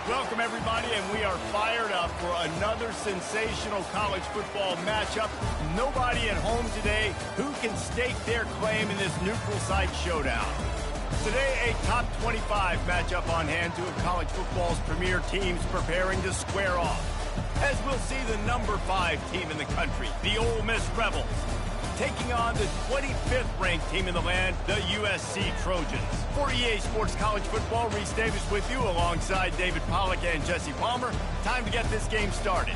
Welcome, everybody, and we are fired up for another sensational college football matchup. Nobody at home today who can stake their claim in this neutral site showdown. Today, a top 25 matchup on hand, two of college football's premier teams preparing to square off. As we'll see the number 5 team in the country, the Ole Miss Rebels, taking on the 25th ranked team in the land, the USC Trojans. For EA Sports College Football, Reese Davis with you alongside David Pollack and Jesse Palmer. Time to get this game started.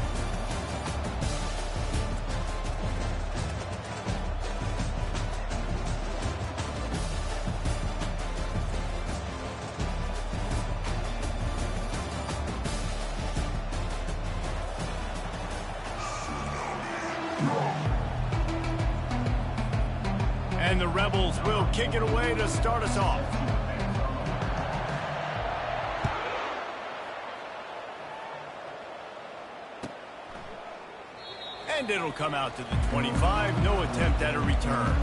And the Rebels will kick it away to start us off. And it'll come out to the 25. No attempt at a return.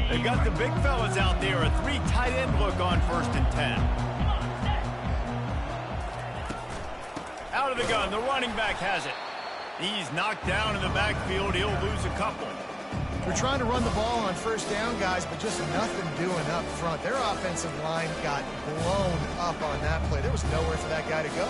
They got the big fellas out there. A 3 tight end look on 1st and 10. Out of the gun, the running back has it. He's knocked down in the backfield. He'll lose a couple. We're trying to run the ball on 1st down, guys, but just nothing doing up front. Their offensive line got blown up on that play. There was nowhere for that guy to go.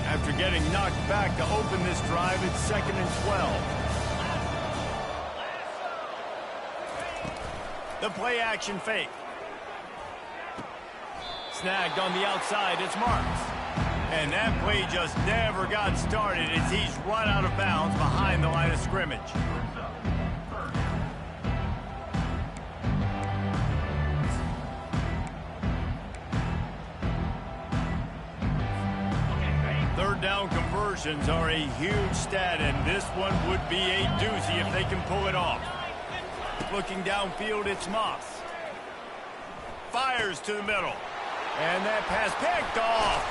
After getting knocked back to open this drive, it's 2nd and 12. The play action fake. Snagged on the outside, it's Marks. And that play just never got started as he's run out of bounds behind the line of scrimmage. Third down conversions are a huge stat, and this one would be a doozy if they can pull it off. Looking downfield, it's Moss. Fires to the middle. And that pass picked off.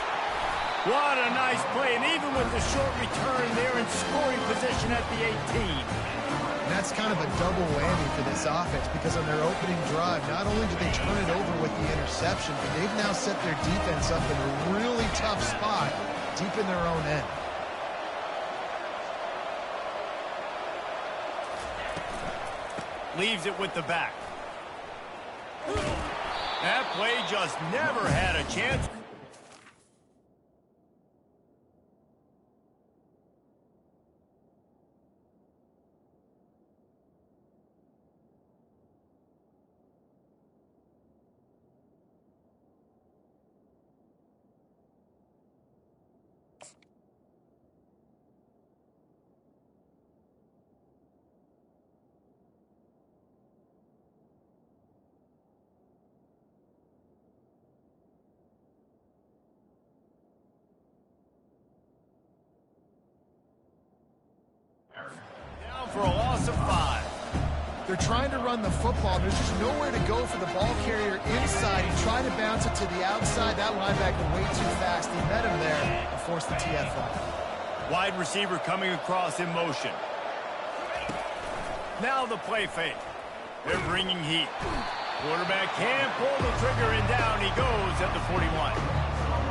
What a nice play, and even with the short return, they're in scoring position at the 18. And that's kind of a double whammy for this offense, because on their opening drive, not only did they turn it over with the interception, but they've now set their defense up in a really tough spot deep in their own end. Leaves it with the back. That play just never had a chance. Down for a loss of 5. They're trying to run the football. There's just nowhere to go for the ball carrier inside. He tried to bounce it to the outside. That linebacker way too fast. He met him there and forced the TFL. Wide receiver coming across in motion. Now the play fake. They're bringing heat. Quarterback can't pull the trigger, and down he goes at the 41.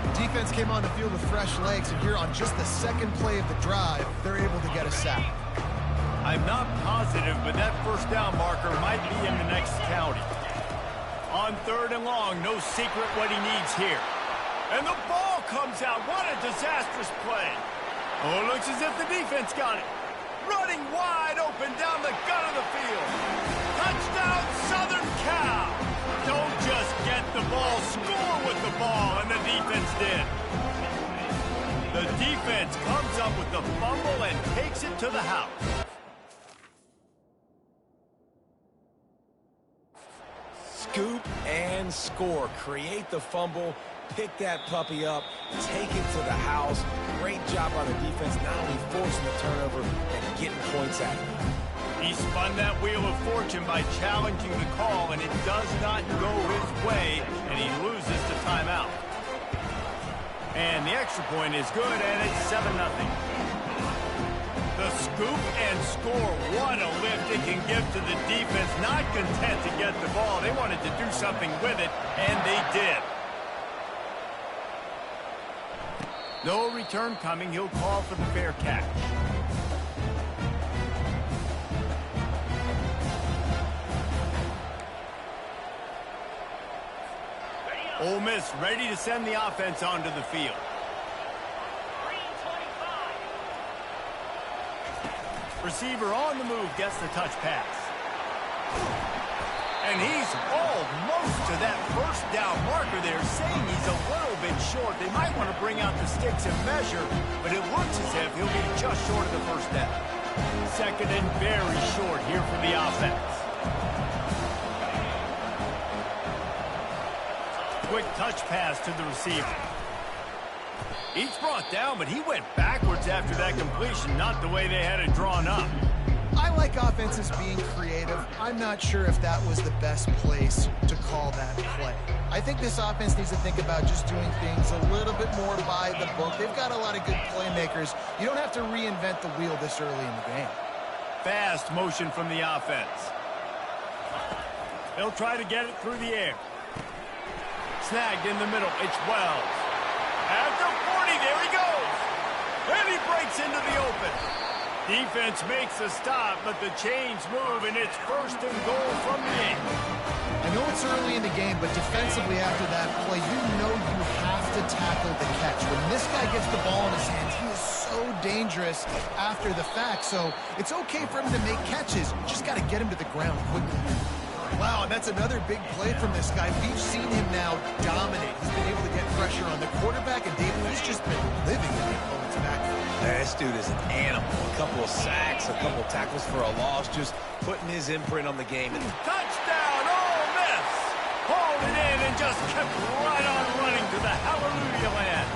The defense came on the field with fresh legs, and here on just the 2nd play of the drive, they're able to get a sack. I'm not positive, but that 1st down marker might be in the next county. On 3rd and long, no secret what he needs here. And the ball comes out. What a disastrous play. Oh, it looks as if the defense got it. Running wide open down the gut of the field. Touchdown, Southern Cal. Don't just get the ball, score with the ball, and the defense did. The defense comes up with the fumble and takes it to the house. Scoop and score. Create the fumble, pick that puppy up, take it to the house. Great job by the defense, not only forcing the turnover and getting points out of it. He spun that wheel of fortune by challenging the call, and it does not go his way, and he loses the timeout. And the extra point is good, and it's 7-0. The scoop and score. What a lift it can give to the defense. Not content to get the ball. They wanted to do something with it, and they did. No return coming. He'll call for the fair catch. Ole Miss ready to send the offense onto the field. Receiver on the move gets the touch pass. And he's almost to that first down marker there, saying he's a little bit short. They might want to bring out the sticks and measure, but it looks as if he'll be just short of the first down. Second and very short here for the offense. Quick touch pass to the receiver. He's brought down, but he went backwards after that completion, not the way they had it drawn up. I like offenses being creative. I'm not sure if that was the best place to call that play. I think this offense needs to think about just doing things a little bit more by the book. They've got a lot of good playmakers. You don't have to reinvent the wheel this early in the game. Fast motion from the offense. They'll try to get it through the air. Snagged in the middle. It's Wells. At the 40, there he goes. And he breaks into the open. Defense makes a stop, but the chains move, and it's first and goal from the 8. I know it's early in the game, but defensively after that play, you know you have to tackle the catch. When this guy gets the ball in his hands, he is so dangerous after the fact. So it's okay for him to make catches. You just got to get him to the ground quickly. Wow, and that's another big play from this guy. We've seen him now dominate. He's been able to get pressure on the quarterback, and David, he's just been living in the opponent's backfield. This dude is an animal. A couple of sacks, a couple of tackles for a loss, just putting his imprint on the game. Touchdown, Ole Miss! Hauled it in and just kept right on running to the hallelujah land.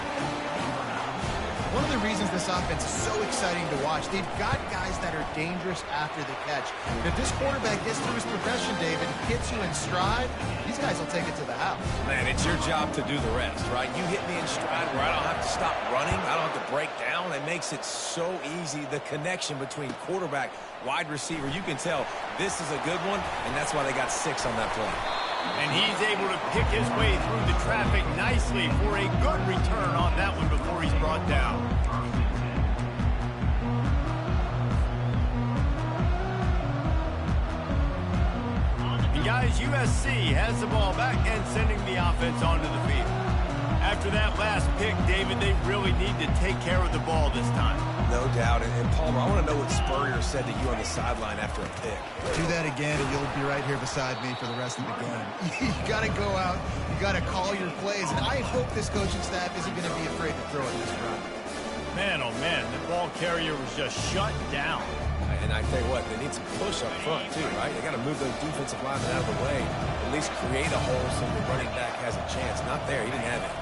One of the reasons this offense is so exciting to watch, they've got guys that are dangerous after the catch. And if this quarterback gets through his progression, David, hits you in stride, these guys will take it to the house. Man, it's your job to do the rest, right? You hit me in stride where I don't have to stop running. I don't have to break down. It makes it so easy. The connection between quarterback, wide receiver, you can tell this is a good one, and that's why they got 6 on that play. And he's able to pick his way through the traffic nicely for a good return on that one before he's brought down. And guys, USC has the ball back and sending the offense onto the field. After that last pick, David, they really need to take care of the ball this time. No doubt. And Palmer, I want to know what Spurrier said to you on the sideline after a pick. Do that again, and you'll be right here beside me for the rest of the game. You got to go out. You got to call your plays. And I hope this coaching staff isn't going to be afraid to throw it this run. Man, oh man, the ball carrier was just shut down. And I tell you what, they need some push up front too, right? They got to move those defensive linemen out of the way. At least create a hole so the running back has a chance. Not there. He didn't have it.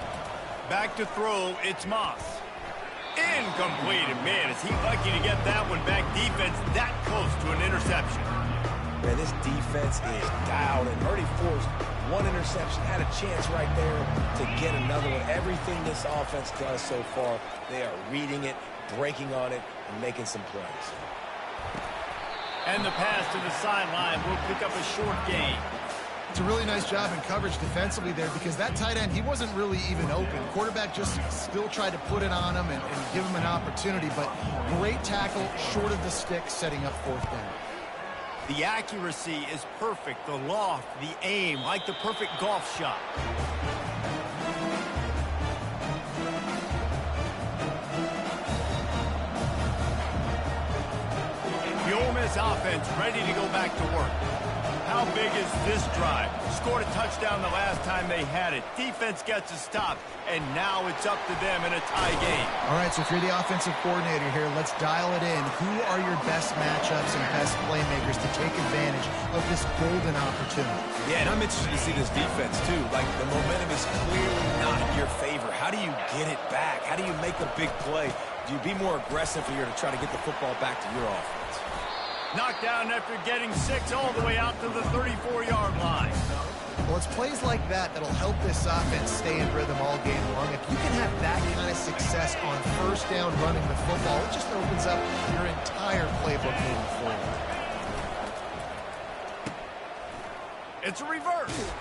Back to throw, it's Moss. Incomplete, and man, is he lucky to get that one back. Defense that close to an interception. Man, this defense is dialed and already forced one interception. Had a chance right there to get another one. Everything this offense does so far, they are reading it, breaking on it, and making some plays. And the pass to the sideline will pick up a short gain. It's a really nice job in coverage defensively there because that tight end, he wasn't really even open. Quarterback just still tried to put it on him and give him an opportunity, but great tackle, short of the stick, setting up 4th down. The accuracy is perfect. The loft, the aim, like the perfect golf shot. The Ole Miss offense ready to go back to work. How big is this drive? Scored a touchdown the last time they had it. Defense gets a stop, and now it's up to them in a tie game. All right, so if you're the offensive coordinator here, let's dial it in. Who are your best matchups and best playmakers to take advantage of this golden opportunity? Yeah, and I'm interested to see this defense, too. Like, the momentum is clearly not in your favor. How do you get it back? How do you make a big play? Do you be more aggressive here to try to get the football back to your offense? Knocked down after getting 6 all the way out to the 34-yard line. Well, it's plays like that that'll help this offense stay in rhythm all game long. If you can have that kind of success on first down running the football, it just opens up your entire playbook moving forward. It's a reverse.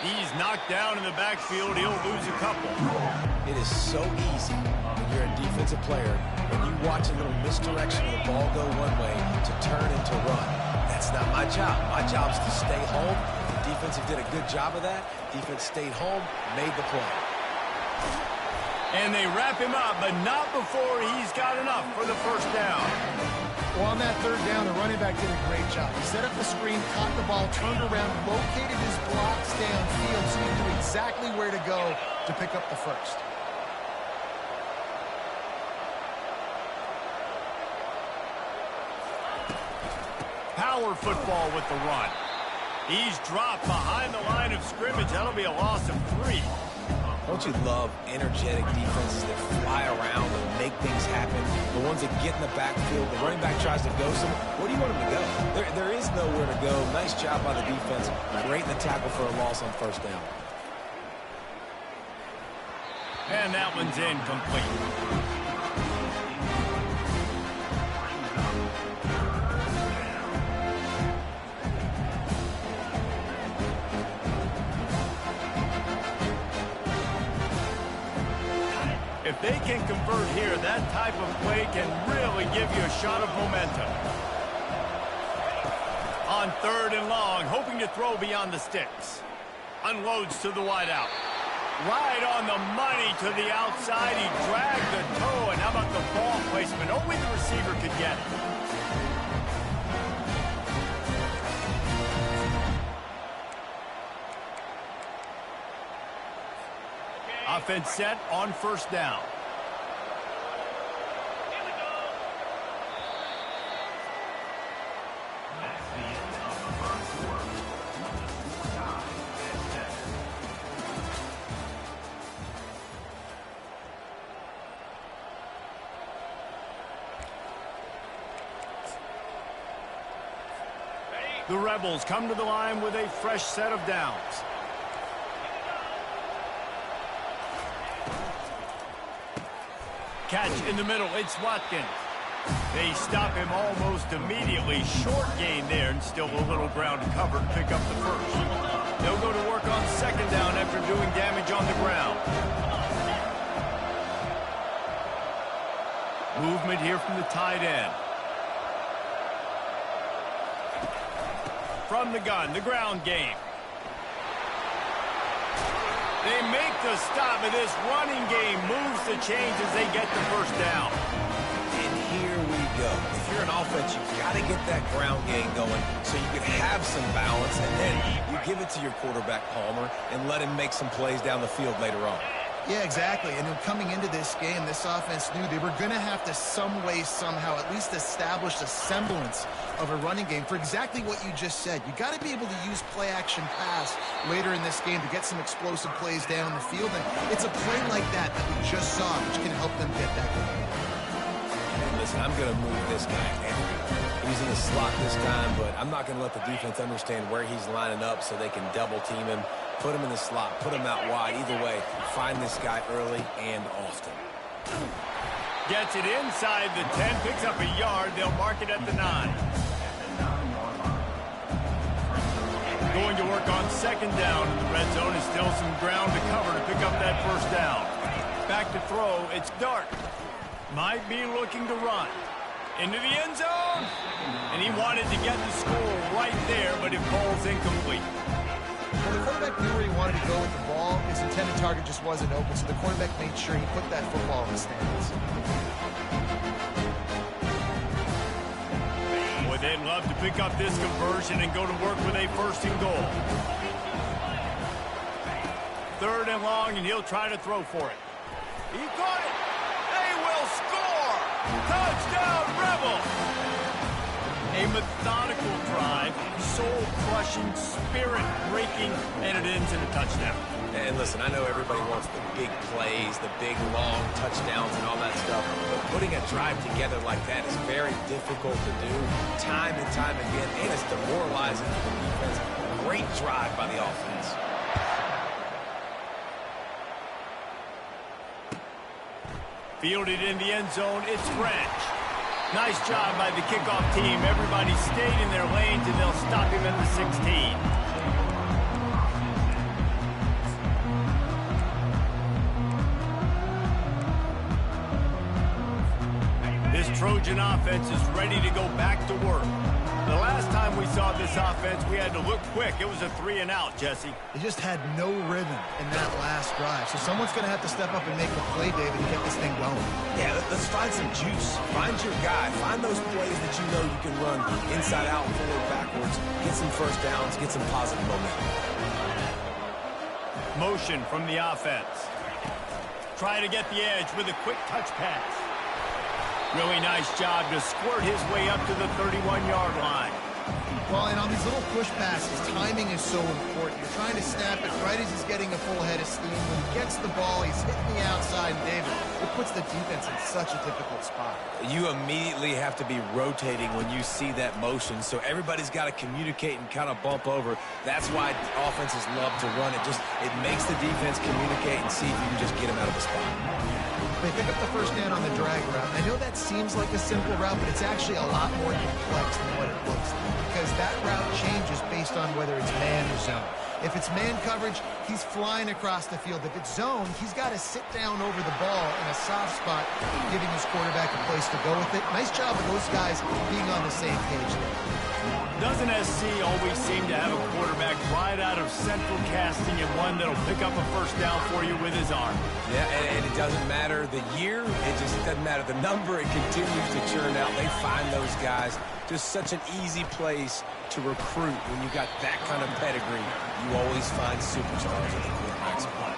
He's knocked down in the backfield. He'll lose a couple. It is so easy when you're a defensive player, when you watch a little misdirection of the ball go one way to turn into run. That's not my job. My job is to stay home. The defensive did a good job of that. Defense stayed home, made the play. And they wrap him up, but not before he's got enough for the first down. Well, on that third down, the running back did a great job. He set up the screen, caught the ball, turned around, located his blocks downfield, so he knew exactly where to go to pick up the first. Power football with the run. He's dropped behind the line of scrimmage. That'll be a loss of 3. Don't you love energetic defenses that fly around and make things happen? The ones that get in the backfield, the running back tries to go somewhere. Where do you want him to go? There is nowhere to go. Nice job by the defense. Great in the tackle for a loss on first down. And that one's incomplete. If they can convert here, that type of play can really give you a shot of momentum. On 3rd and long, hoping to throw beyond the sticks. Unloads to the wideout. Right on the money to the outside. He dragged the toe, and how about the ball placement? Only the receiver could get it. Offense set on first down. The Rebels come to the line with a fresh set of downs. Catch in the middle, it's Watkins. They stop him almost immediately. Short gain there, and still a little ground to cover to pick up the first. They'll go to work on second down after doing damage on the ground. Movement here from the tight end. From the gun, the ground game. They make the stop, and this running game moves the chains as they get the first down. And here we go. If you're an offense, you've got to get that ground game going so you can have some balance, and then you give it to your quarterback, Palmer, and let him make some plays down the field later on. Yeah, exactly. And coming into this game, this offense knew they were going to have to some way, somehow, at least establish a semblance of a running game for exactly what you just said. You got to be able to use play-action pass later in this game to get some explosive plays down the field. And it's a play like that that we just saw, which can help them get that going. And listen, I'm going to move this guy. He's in the slot this time, but I'm not going to let the defense understand where he's lining up so they can double-team him. Put him in the slot, put him out wide. Either way, find this guy early and often. Gets it inside the 10, picks up a yard. They'll mark it at the 9. Going to work on second down in the red zone. Is still some ground to cover to pick up that first down. Back to throw, it's Dart. Might be looking to run. Into the end zone. And he wanted to get the score right there, but it falls incomplete. Well, the quarterback knew where he wanted to go with the ball. His intended target just wasn't open, so the quarterback made sure he put that football in the stands. Boy, they'd love to pick up this conversion and go to work with a first and goal. 3rd and long, and he'll try to throw for it. He caught it. They will score. Touchdown, Rebels. A methodical drive, soul-crushing, spirit-breaking, and it ends in a touchdown. And listen, I know everybody wants the big plays, the big, long touchdowns and all that stuff, but putting a drive together like that is very difficult to do time and time again, and it's demoralizing for the defense. Great drive by the offense. Fielded in the end zone, it's French. Nice job by the kickoff team. Everybody stayed in their lanes, and they'll stop him at the 16. This Trojan offense is ready to go back to work. The last time we saw this offense, we had to look quick. It was a 3-and-out, Jesse. They just had no rhythm in that last drive. So someone's going to have to step up and make a play, David, to get this thing going. Yeah, let's find some juice. Find your guy. Find those plays that you know you can run inside out, forward, backwards. Get some first downs. Get some positive momentum. Motion from the offense. Try to get the edge with a quick touch pass. Really nice job to squirt his way up to the 31-yard line. Well, and on these little push passes, timing is so important. You're trying to snap it right as he's getting a full head of steam. When he gets the ball, he's hitting the outside, and David, it puts the defense in such a difficult spot. You immediately have to be rotating when you see that motion, so everybody's got to communicate and kind of bump over. That's why offenses love to run it. It makes the defense communicate and see if you can just get them out of the spot. They pick up the first down on the drag route. I know that seems like a simple route, but it's actually a lot more complex than what it looks like, because that route changes based on whether it's man or zone. If it's man coverage, he's flying across the field. If it's zone, he's got to sit down over the ball in a soft spot, giving his quarterback a place to go with it. Nice job of those guys being on the same page there. Doesn't SC always seem to have a quarterback right out of central casting and one that'll pick up a first down for you with his arm? Yeah, and it doesn't matter the year. It just doesn't matter the number. It continues to churn out. They find those guys. Just such an easy place to recruit when you got that kind of pedigree. You always find superstars at the quarterback spot.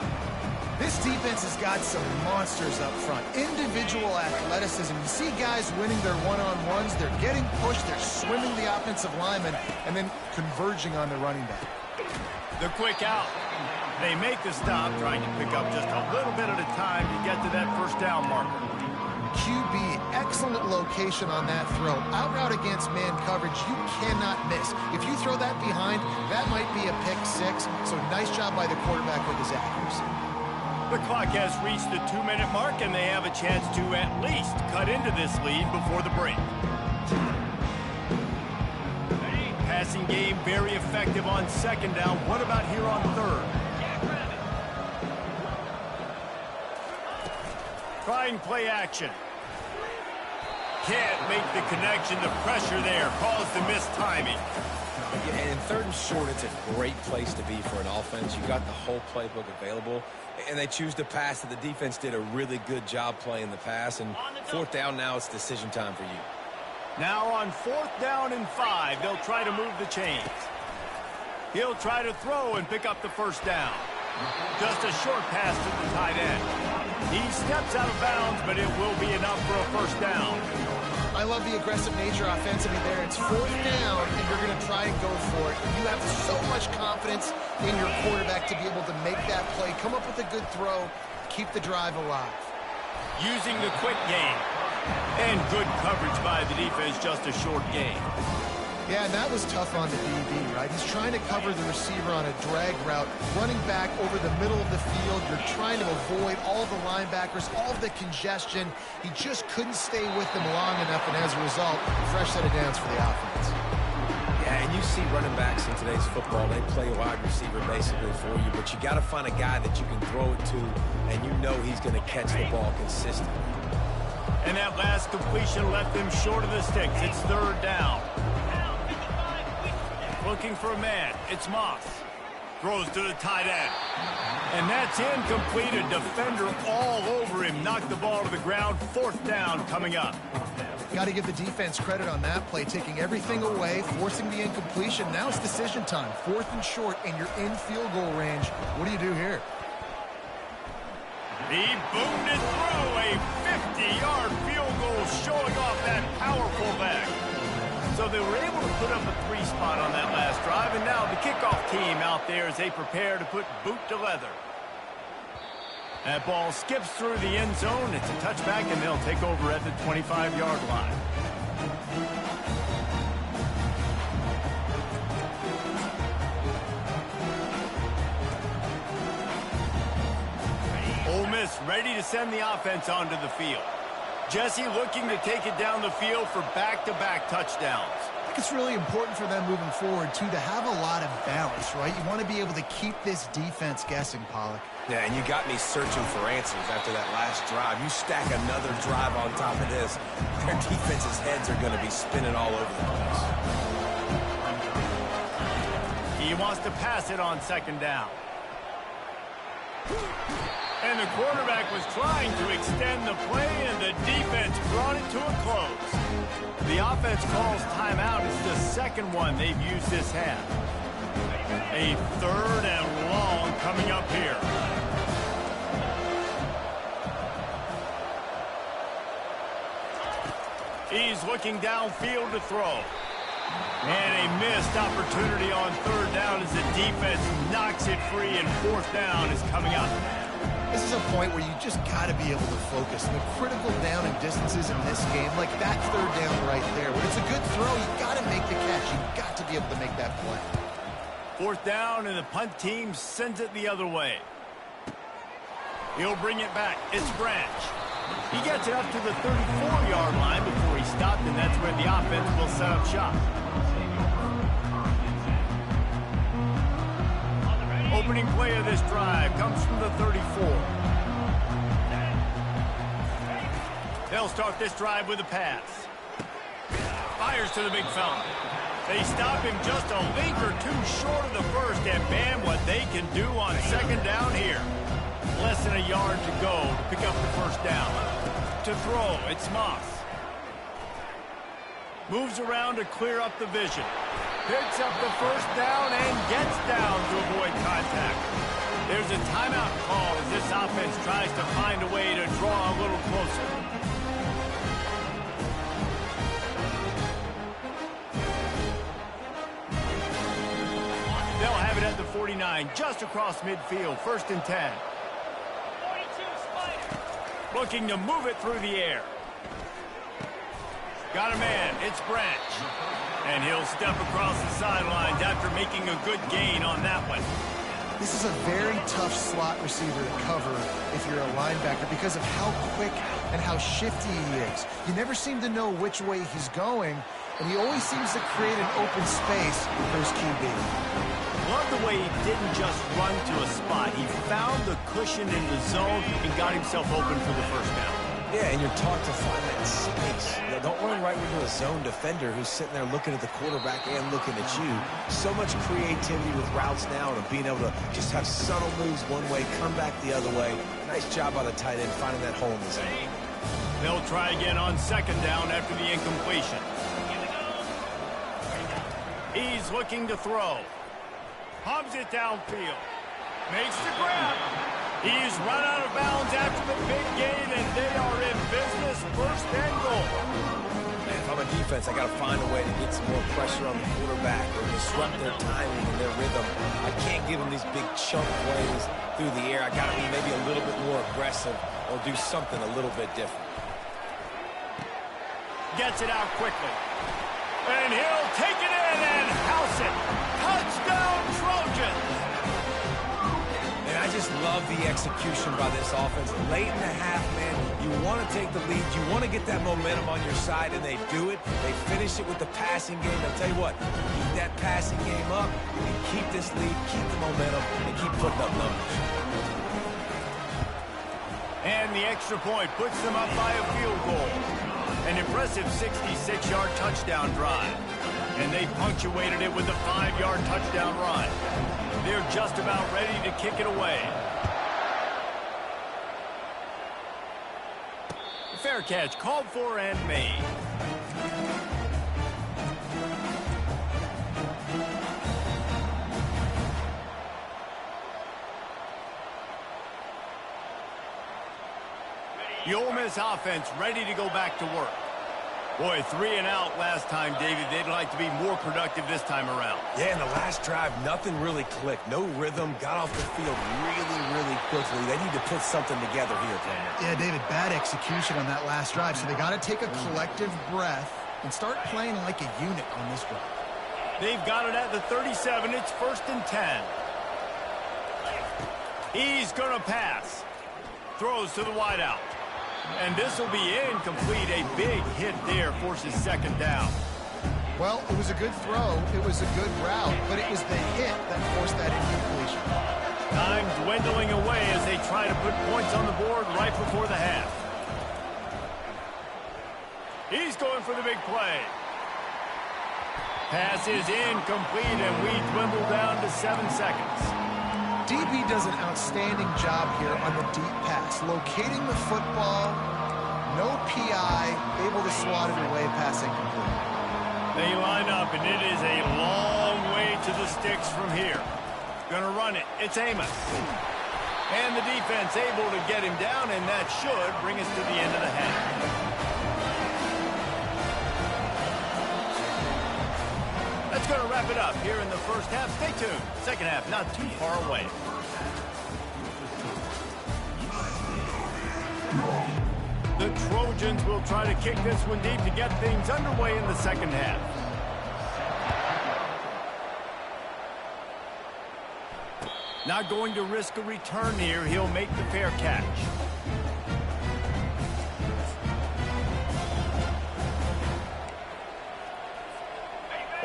This defense has got some monsters up front. Individual athleticism. You see guys winning their one-on-ones. They're getting pushed. They're swimming the offensive lineman and then converging on the running back. The quick out. They make the stop, trying to pick up just a little bit at a time to get to that first down marker. QB, excellent location on that throw. Out route against man coverage, you cannot miss. If you throw that behind, that might be a pick six. So nice job by the quarterback with his accuracy. The clock has reached the 2-minute mark, and they have a chance to at least cut into this lead before the break. Passing game very effective on second down. What about here on third? Trying play action. Can't make the connection. The pressure there caused the missed timing. Yeah, and in third and short, it's a great place to be for an offense. You got the whole playbook available, and they choose to pass. The defense did a really good job playing the pass, and fourth down now, it's decision time for you. Now on 4th down and 5, they'll try to move the chains. He'll try to throw and pick up the first down. Just a short pass to the tight end. He steps out of bounds, but it will be enough for a first down. I love the aggressive nature offensively there. It's 4th down, and you're going to try and go for it. You have so much confidence in your quarterback to be able to make that play, come up with a good throw, keep the drive alive. Using the quick game. And good coverage by the defense, just a short gain. Yeah, and that was tough on the DB, right? He's trying to cover the receiver on a drag route, running back over the middle of the field. You're trying to avoid all the linebackers, all of the congestion. He just couldn't stay with them long enough, and as a result, fresh set of downs for the offense. Yeah, and you see running backs in today's football, they play wide receiver basically for you, but you got to find a guy that you can throw it to, and you know he's going to catch the ball consistently. And that last completion left them short of the sticks. It's 3rd down. Looking for a man. It's Moss. Throws to the tight end. And that's incomplete. A defender all over him. Knocked the ball to the ground. 4th down coming up. Got to give the defense credit on that play, taking everything away, forcing the incompletion. Now it's decision time. 4th and short, and you're in field goal range. What do you do here? He boomed it through. A 50-yard field goal showing off that powerful back. So So they were able to put up a 3 spot on that last drive, and now the kickoff team out there as they prepare to put boot to leather. That ball skips through the end zone. It's a touchback, and they'll take over at the 25-yard line. Ole Miss ready to send the offense onto the field. Jesse looking to take it down the field for back-to-back touchdowns. I think it's really important for them moving forward, too, to have a lot of balance, right? You want to be able to keep this defense guessing, Pollock. Yeah, and you got me searching for answers after that last drive. You stack another drive on top of this, their defense's heads are going to be spinning all over the place. He wants to pass it on second down. And the quarterback was trying to extend the play, and the defense brought it to a close. The offense calls timeout. It's the second one they've used this half. A 3rd and long coming up here. He's looking downfield to throw. And a missed opportunity on 3rd down as the defense knocks it free, and 4th down is coming up. This is a point where you just got to be able to focus. The critical down and distances in this game, like that 3rd down right there. When it's a good throw, you got to make the catch. You got to be able to make that play. 4th down, and the punt team sends it the other way. He'll bring it back. It's Branch. He gets it up to the 34-yard line before he stopped, and that's where the offense will set up shop. Opening play of this drive comes from the 34. They'll start this drive with a pass. Fires to the big fella. They stop him just a link or two short of the first, and bam, what they can do on second down here. Less than a yard to go to pick up the 1st down. To throw, it's Moss. Moves around to clear up the vision. Picks up the 1st down and gets down to avoid contact. There's a timeout call as this offense tries to find a way to draw a little closer. They'll have it at the 49, just across midfield, 1st and 10. Looking to move it through the air. Got a man, it's Branch. And he'll step across the sidelines after making a good gain on that one. This is a very tough slot receiver to cover if you're a linebacker because of how quick and how shifty he is. You never seem to know which way he's going, and he always seems to create an open space for his QB. Love the way he didn't just run to a spot. He found the cushion in the zone and got himself open for the 1st down. Yeah, and you're taught to find that space. You know, don't run right into a zone defender who's sitting there looking at the quarterback and looking at you. So much creativity with routes now and being able to just have subtle moves one way, come back the other way. Nice job by the tight end finding that hole in the zone. They'll try again on second down after the incompletion. He's looking to throw. Pumps it downfield. Makes the grab. He's run out of bounds after the big gain, and they are in business, 1st and goal. And if I'm a defense, I got to find a way to get some more pressure on the quarterback or disrupt their timing and their rhythm. I can't give them these big chunk plays through the air. I got to be maybe a little bit more aggressive or do something a little bit different. Gets it out quickly. And he'll take it in and house it. Touchdown, Trojans! I just love the execution by this offense. Late in the half, man, you want to take the lead. You want to get that momentum on your side, and they do it. They finish it with the passing game. I'll tell you what, keep that passing game up. You can keep this lead, keep the momentum, and keep putting up numbers. And the extra point puts them up by a field goal. An impressive 66-yard touchdown drive. And they punctuated it with a 5-yard touchdown run. They're just about ready to kick it away. Fair catch called for and made. The Ole Miss offense ready to go back to work. Boy, 3 and out last time, David. They'd like to be more productive this time around. Yeah, in the last drive, nothing really clicked. No rhythm, got off the field really quickly. They need to put something together here, Kramer. Yeah, David, bad execution on that last drive, so they got to take a collective breath and start playing like a unit on this drive. They've got it at the 37. It's 1st and 10. He's going to pass. Throws to the wideout. And this will be incomplete. A big hit there forces 2nd down. Well, it was a good throw. It was a good route, but it was the hit that forced that incompletion. Time dwindling away as they try to put points on the board right before the half. He's going for the big play. Pass is incomplete, and we dwindle down to 7 seconds. DB does an outstanding job here on the deep pass, locating the football, no PI, able to swat it away, pass incomplete. They line up, and it is a long way to the sticks from here. Gonna run it. It's Amos. And the defense able to get him down, and that should bring us to the end of the half. That's going to wrap it up here in the first half. Stay tuned. Second half, not too far away. The Trojans will try to kick this one deep to get things underway in the second half. Not going to risk a return here. He'll make the fair catch.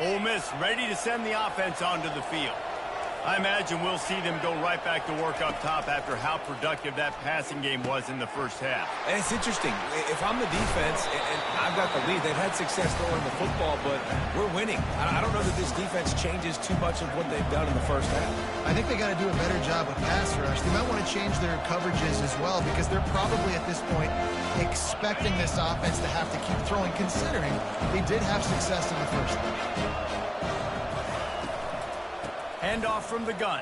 Ole Miss ready to send the offense onto the field. I imagine we'll see them go right back to work up top after how productive that passing game was in the first half. And it's interesting. If I'm the defense and I've got the lead, they've had success throwing the football, but we're winning. I don't know that this defense changes too much of what they've done in the first half. I think they got to do a better job with pass rush. They might want to change their coverages as well because they're probably at this point expecting this offense to have to keep throwing, considering they did have success in the first half. Handoff from the gun.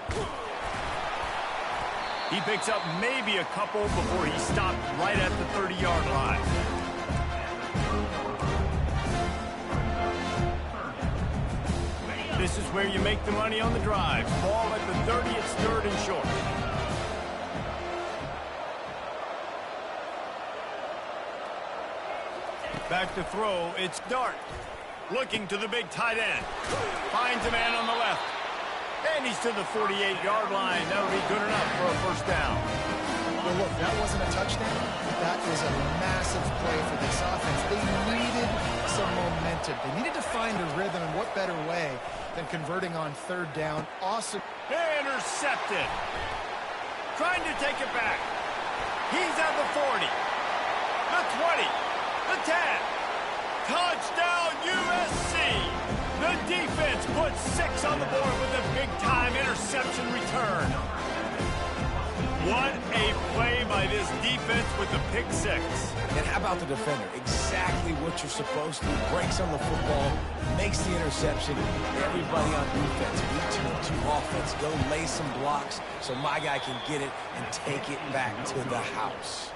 He picks up maybe a couple before he stopped right at the 30-yard line. This is where you make the money on the drive. Ball at the 30, it's 3rd and short. Back to throw, it's Dart. Looking to the big tight end. Finds a man on the left. And he's to the 48-yard line. That'll be good enough for a 1st down. Well, look, that wasn't a touchdown. That was a massive play for this offense. They needed some momentum. They needed to find a rhythm, and what better way than converting on 3rd down. Awesome. Intercepted. Trying to take it back. He's at the 40. The 20. The 10. Touchdown, USC. The defense puts 6 on the board with a big-time interception return. What a play by this defense with the pick 6. And how about the defender? Exactly what you're supposed to. Breaks on the football, makes the interception. Everybody on defense, we turn to offense. Go lay some blocks so my guy can get it and take it back to the house.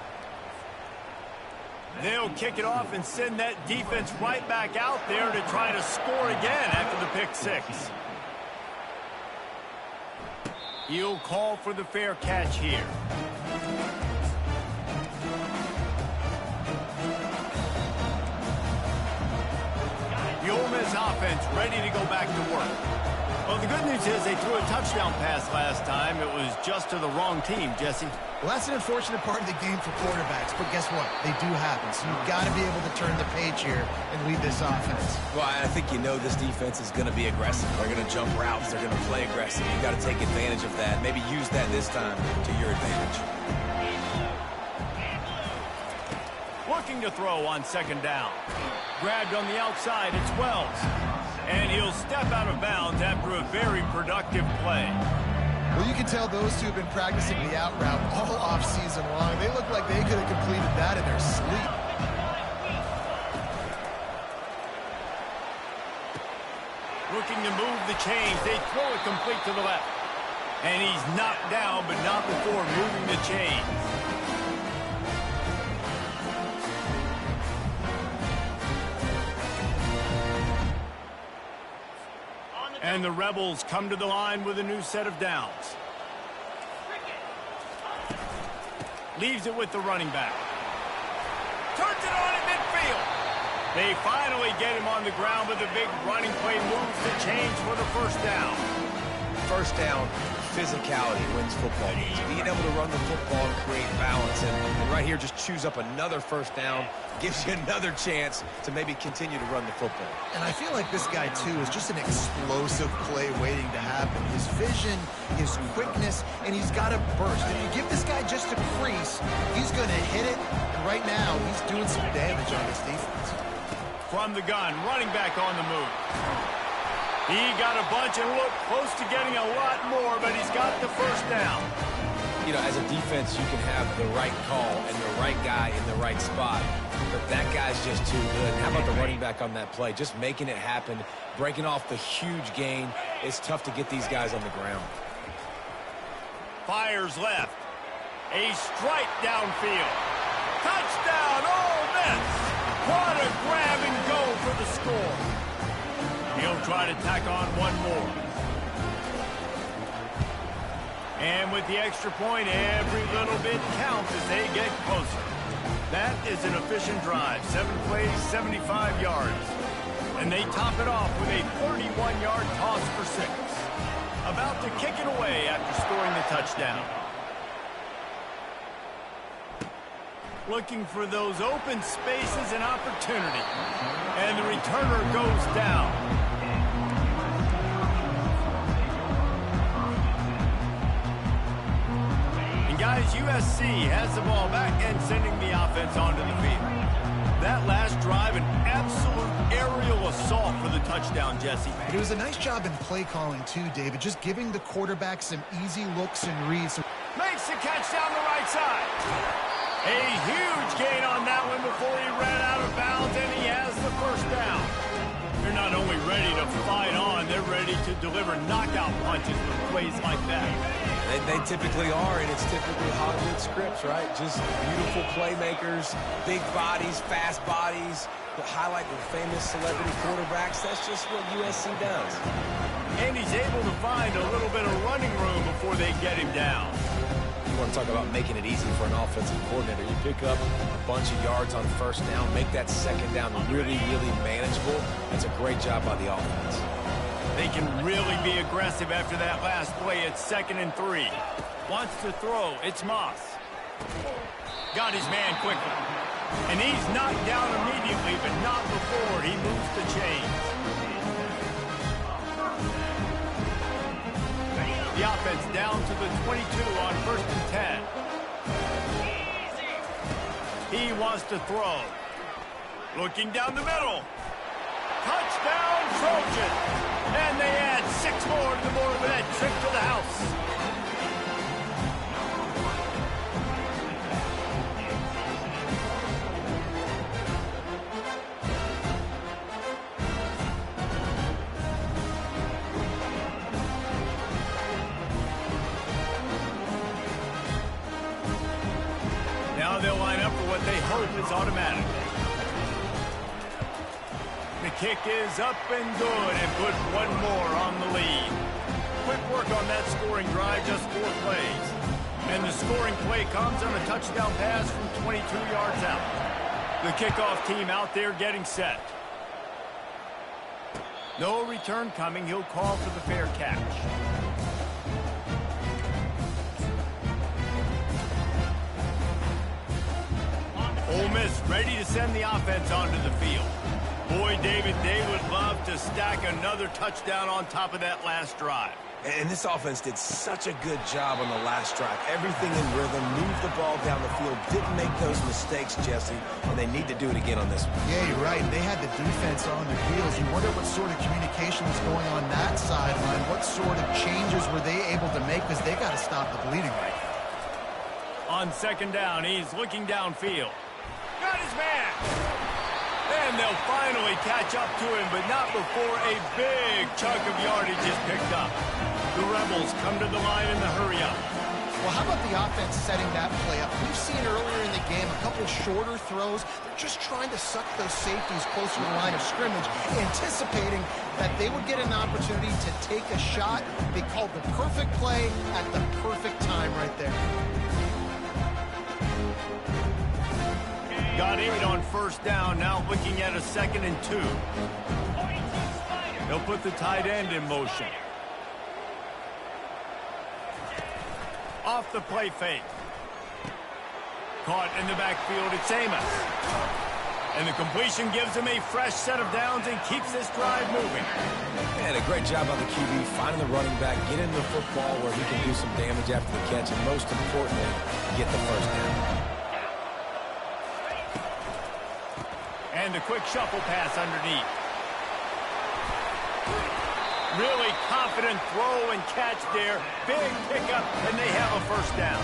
They'll kick it off and send that defense right back out there to try to score again after the pick 6. He'll call for the fair catch here. The Ole Miss offense ready to go back to work. Well, the good news is they threw a touchdown pass last time. It was just to the wrong team, Jesse. Well, that's an unfortunate part of the game for quarterbacks, but guess what? They do happen, so you've got to be able to turn the page here and lead this offense. Well, I think you know this defense is going to be aggressive. They're going to jump routes. They're going to play aggressive. You've got to take advantage of that. Maybe use that this time to your advantage. Looking to throw on 2nd down. Grabbed on the outside, it's Wells. And he'll step out of bounds after a very productive play. Well, you can tell those two have been practicing the out route all off-season long. They look like they could have completed that in their sleep. Looking to move the chains. They throw it complete to the left. And he's knocked down, but not before moving the chains. And the Rebels come to the line with a new set of downs. Leaves it with the running back. Turns it on at midfield. They finally get him on the ground, but the big running play moves the chains for the first down. First down, physicality wins football games. Being able to run the football and create balance. And right here, just choose up another first down. Gives you another chance to maybe continue to run the football. And I feel like this guy, too, is just an explosive play waiting to happen. His vision, his quickness, and he's got a burst. If you give this guy just a crease, he's going to hit it. And right now, he's doing some damage on this defense. From the gun, running back on the move. He got a bunch and looked close to getting a lot more, but he's got the first down. You know, as a defense, you can have the right call and the right guy in the right spot. But that guy's just too good. How about the running back on that play? Just making it happen, breaking off the huge gain. It's tough to get these guys on the ground. Fires left. A strike downfield. Touchdown, Ole Miss. What a grab and go for the score. He'll try to tack on one more. And with the extra point, every little bit counts as they get closer. That is an efficient drive. 7 plays, 75 yards. And they top it off with a 31-yard toss for 6. About to kick it away after scoring the touchdown. Looking for those open spaces and opportunity. And the returner goes down. Guys, USC has the ball back and sending the offense onto the field. That last drive, an absolute aerial assault for the touchdown, Jesse. It was a nice job in play calling, too, David, just giving the quarterback some easy looks and reads. Makes the catch down the right side. A huge gain on that one before he ran out of bounds, and he has the first down. They're not only ready to fight on, they're ready to deliver knockout punches with plays like that. They typically are, and it's typically Hollywood scripts, right? Just beautiful playmakers, big bodies, fast bodies, that highlight the famous celebrity quarterbacks. That's just what USC does. And he's able to find a little bit of running room before they get him down. You want to talk about making it easy for an offensive coordinator. You pick up a bunch of yards on first down, make that second down really, really manageable. That's a great job by the offense. They can really be aggressive after that last play. It's 2nd and 3. Wants to throw. It's Moss. Got his man quickly. And he's knocked down immediately, but not before he moves the chains. The offense down to the 22 on 1st and 10. He wants to throw. Looking down the middle. Touchdown, Trojan. And they add 6 more to the board with that trip to the house. Now they'll line up for what they hope is automatic. The kick is up and good, and put one more on the lead. Quick work on that scoring drive, just 4 plays. And the scoring play comes on a touchdown pass from 22 yards out. The kickoff team out there getting set. No return coming. He'll call for the fair catch. Ole Miss ready to send the offense onto the field. Boy, David, they would love to stack another touchdown on top of that last drive. And this offense did such a good job on the last drive. Everything in rhythm, moved the ball down the field, didn't make those mistakes, Jesse, and they need to do it again on this one. Yeah, you're right. They had the defense on their heels. You wonder what sort of communication was going on that sideline. What sort of changes were they able to make, because they got to stop the bleeding right now. On 2nd down, he's looking downfield. Got his man. And they'll finally catch up to him, but not before a big chunk of yardage is picked up. The Rebels come to the line in the hurry-up. Well, how about the offense setting that play up? We've seen earlier in the game a couple shorter throws. They're just trying to suck those safeties closer to the line of scrimmage, anticipating that they would get an opportunity to take a shot. They called the perfect play at the perfect time right there. Got 8 on first down, now looking at a 2nd and 2. They'll put the tight end in motion. Off the play fake. Caught in the backfield, it's Amos. And the completion gives him a fresh set of downs and keeps this drive moving. And a great job by the QB, finding the running back, getting the football where he can do some damage after the catch, and most importantly, get the first down. And the quick shuffle pass underneath. Really confident throw and catch there. Big pickup, and they have a first down.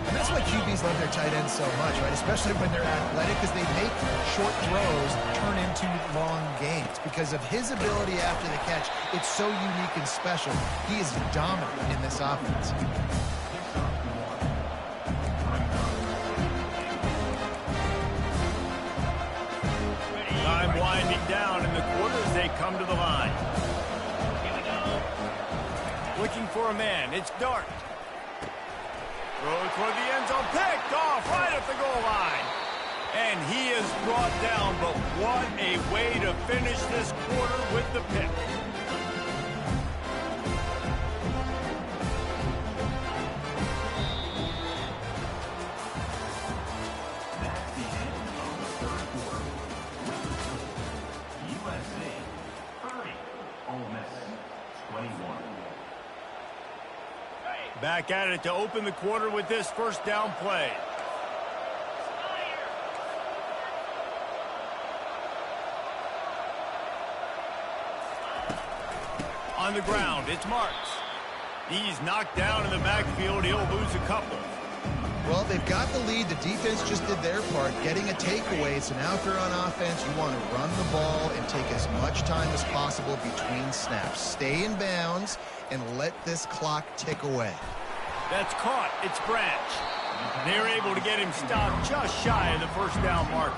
And that's why QBs love their tight ends so much, right? Especially when they're athletic, because they make short throws turn into long gains. Because of his ability after the catch, it's so unique and special. He is dominant in this offense. Time winding down in the quarter as they come to the line. Looking for a man. It's Dart. Throw toward the end zone. Picked off right at the goal line. And he is brought down, but what a way to finish this quarter with the pick. USC 30, Ole Miss 21. Back at it to open the quarter with this first down play. On the ground, it's Marks. He's knocked down in the backfield. He'll lose a couple. Well, they've got the lead. The defense just did their part, getting a takeaway. So now if they're on offense, you want to run the ball and take as much time as possible between snaps. Stay in bounds and let this clock tick away. That's caught. It's Branch. They're able to get him stopped just shy of the first down mark.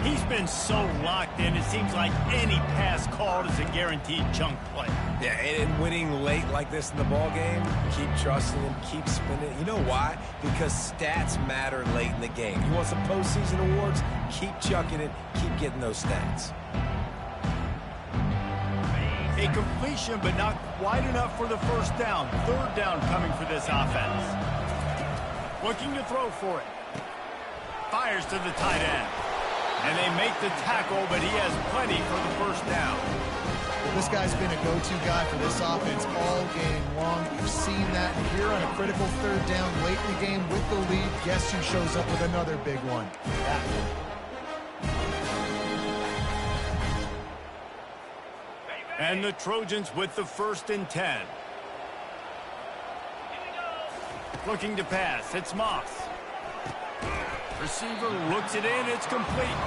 He's been so locked in, it seems like any pass called is a guaranteed chunk play. Yeah, and winning late like this in the ball game, keep trusting him, keep spinning. You know why? Because stats matter late in the game. You want some postseason awards? Keep chucking it, keep getting those stats. A completion, but not quite enough for the first down. Third down coming for this offense. Looking to throw for it. Fires to the tight end. And they make the tackle, but he has plenty for the first down. Well, this guy's been a go-to guy for this offense all game long. You've seen that here on a critical third down late in the game with the lead. Guess who shows up with another big one? That one. And the Trojans with the 1st and 10. Looking to pass. It's Moss. Receiver looks it in. It's complete.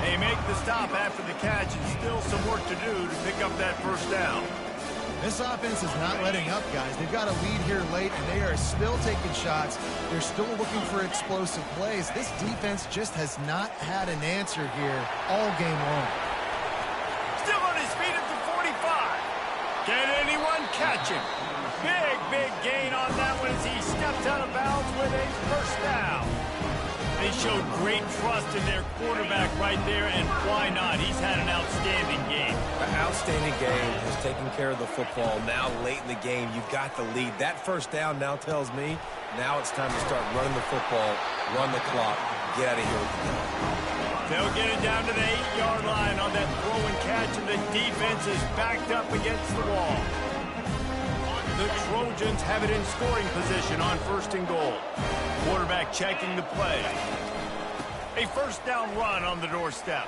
They make the stop after the catch, and still some work to do to pick up that first down. This offense is not letting up, guys. They've got a lead here late, and they are still taking shots. They're still looking for explosive plays. This defense just has not had an answer here all game long. Still on his feet at the 45. Can anyone catch him? Big gain on that one as he steps out of bounds with a first down. They showed great trust in their quarterback right there, and why not? He's had an outstanding game. An outstanding game, has taken care of the football. Now late in the game, you've got the lead. That first down now tells me now it's time to start running the football, run the clock, get out of here with the game. They'll get it down to the 8-yard line on that throw and catch, and the defense is backed up against the wall. The Trojans have it in scoring position on 1st and goal. Quarterback checking the play. A first down run on the doorstep.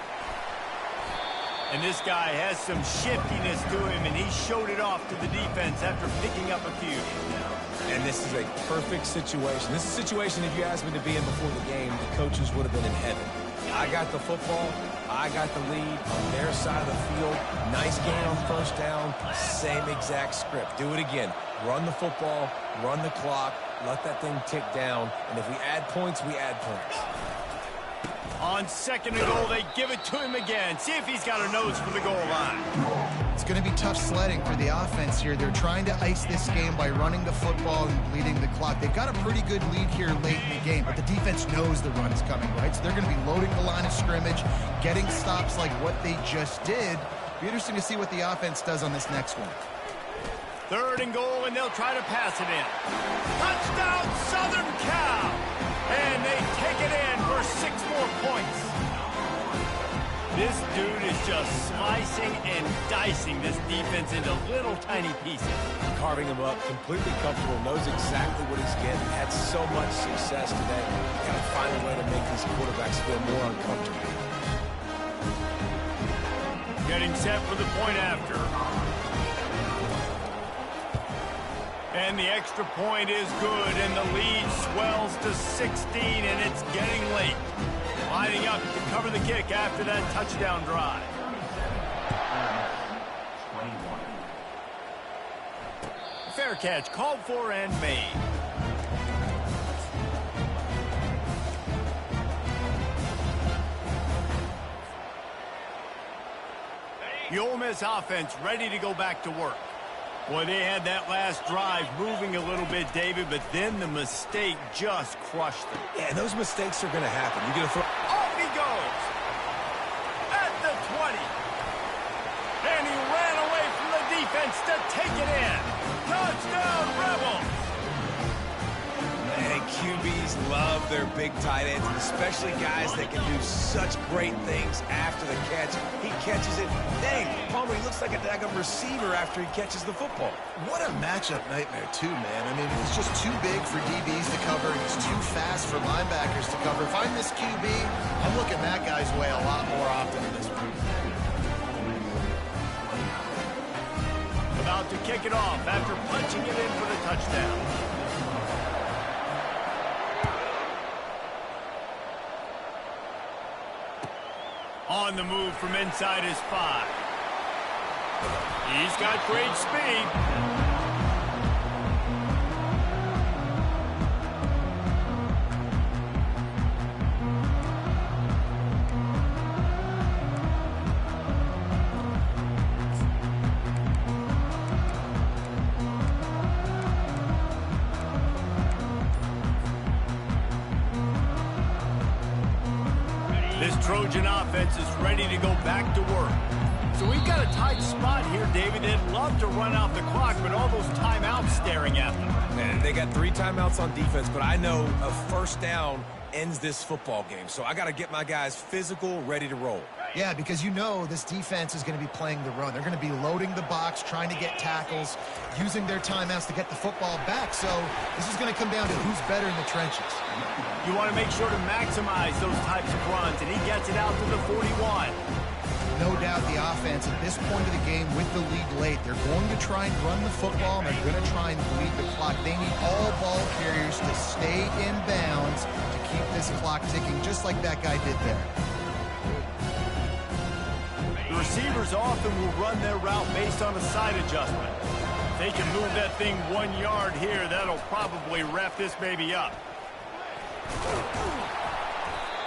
And this guy has some shiftiness to him, and he showed it off to the defense after picking up a few. And this is a perfect situation. This is a situation, if you asked me to be in before the game, the coaches would have been in heaven. I got the football. I got the lead on their side of the field. Nice gain on first down. Same exact script. Do it again. Run the football, run the clock, let that thing tick down, and if we add points, we add points. On 2nd and goal, they give it to him again. See if he's got a nose for the goal line. It's going to be tough sledding for the offense here. They're trying to ice this game by running the football and bleeding the clock. They've got a pretty good lead here late in the game, but the defense knows the run is coming, right? So they're going to be loading the line of scrimmage, getting stops like what they just did. Be interesting to see what the offense does on this next one. 3rd and goal, and they'll try to pass it in. Touchdown, Southern Cal! And they take it in for 6 more points. This dude is just slicing and dicing this defense into little tiny pieces. Carving him up, completely comfortable, knows exactly what he's getting. Had so much success today. Got to find a way to make these quarterbacks feel more uncomfortable. Getting set for the point after. And the extra point is good, and the lead swells to 16, and it's getting late. Lining up to cover the kick after that touchdown drive. 21. Fair catch, called for and made. The Ole Miss offense ready to go back to work. Boy, they had that last drive moving a little bit, David, but then the mistake just crushed them. Yeah, those mistakes are going to happen. You're going to throw... Off he goes! At the 20. And he ran away from the defense to take it in. Touchdown, Rebels! Man, QBs love their big tight ends, and especially guys that can do such great things after the catch. He catches it. Dang, Palmer, he looks like a daggum receiver after he catches the football. What a matchup nightmare, too, man. I mean, he's just too big for DBs to cover, and he's too fast for linebackers to cover. If I'm this QB, I'm looking that guy's way a lot more often in this one. About to kick it off after punching it in for the touchdown. On the move from inside his 5. He's got great speed. This Trojan offense is ready to go back to work. So we've got a tight spot here, David. They'd love to run out the clock, but all those timeouts staring at them. And they got 3 timeouts on defense, but I know a first down ends this football game. So I got to get my guys physical, ready to roll. Yeah, because you know this defense is going to be playing the run. They're going to be loading the box, trying to get tackles, using their timeouts to get the football back. So this is going to come down to who's better in the trenches. You want to make sure to maximize those types of runs, and he gets it out to the 41. No doubt the offense at this point of the game with the lead late, they're going to try and run the football, and they're going to try and bleed the clock. They need all ball carriers to stay in bounds to keep this clock ticking, just like that guy did there. The receivers often will run their route based on a side adjustment. If they can move that thing 1 yard here, that'll probably wrap this baby up.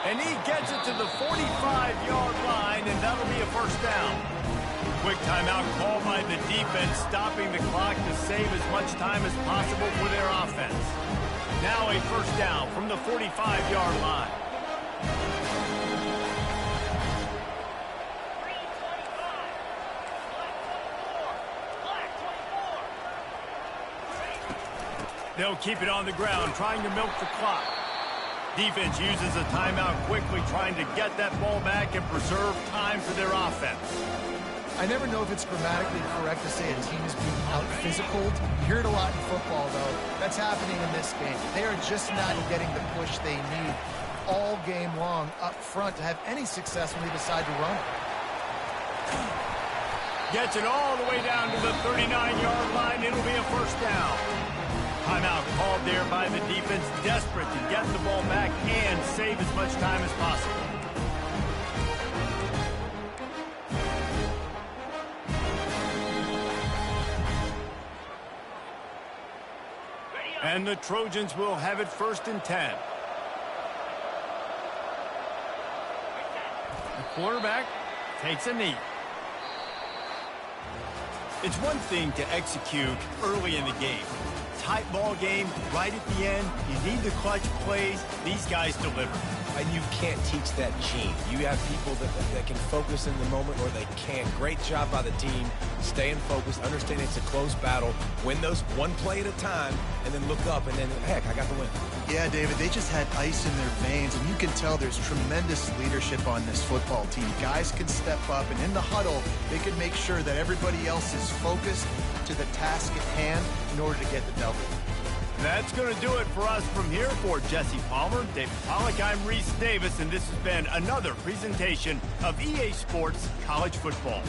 And he gets it to the 45-yard line, and that'll be a first down. Quick timeout called by the defense, stopping the clock to save as much time as possible for their offense. Now a first down from the 45-yard line. They'll keep it on the ground, trying to milk the clock. Defense uses a timeout quickly, trying to get that ball back and preserve time for their offense. I never know if it's grammatically correct to say a team is being out-physicaled. You hear it a lot in football, though. That's happening in this game. They are just not getting the push they need all game long up front to have any success when they decide to run it. Gets it all the way down to the 39-yard line. It'll be a first down. Timeout called there by the defense, desperate to get the ball back and save as much time as possible. And the Trojans will have it 1st and 10. The quarterback takes a knee. It's one thing to execute early in the game. Tight ball game, right at the end. You need the clutch plays. These guys deliver. And you can't teach that gene. You have people that can focus in the moment or they can't. Great job by the team. Staying focused, understanding it's a close battle. Win those one play at a time, and then look up, and then, heck, I got the win. Yeah, David, they just had ice in their veins, and you can tell there's tremendous leadership on this football team. Guys can step up, and in the huddle, they can make sure that everybody else is focused to the task at hand in order to get the W. That's going to do it for us from here. For Jesse Palmer, David Pollack, I'm Reese Davis, and this has been another presentation of EA Sports College Football.